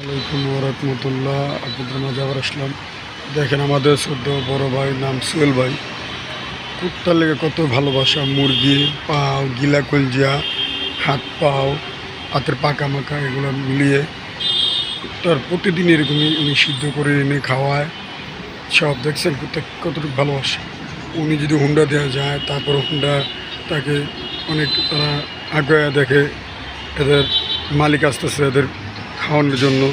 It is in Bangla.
আলাইকুম ওরহমতুল্লাহ। আপনাদের মাঝে আবার আসলাম। দেখেন আমাদের ছোট বড় ভাই নাম সোহেল ভাই, কুত্তার লেগে কত ভালোবাসা। মুরগি পাও, গিলা কলজিয়া, হাত পাও, হাতের পাকা মাখা এগুলো মিলিয়ে কুত্তার প্রতিদিন এরকমই উনি সিদ্ধ করে এনে খাওয়ায় সব। দেখছেন কুত্তা কতটুকু ভালোবাসে। উনি যদি হুন্ডা দেওয়া যায়, তারপর হুন্ডা তাকে অনেক তারা আগে দেখে এদের মালিক আসতেছে এদের খাওয়ানোর জন্য।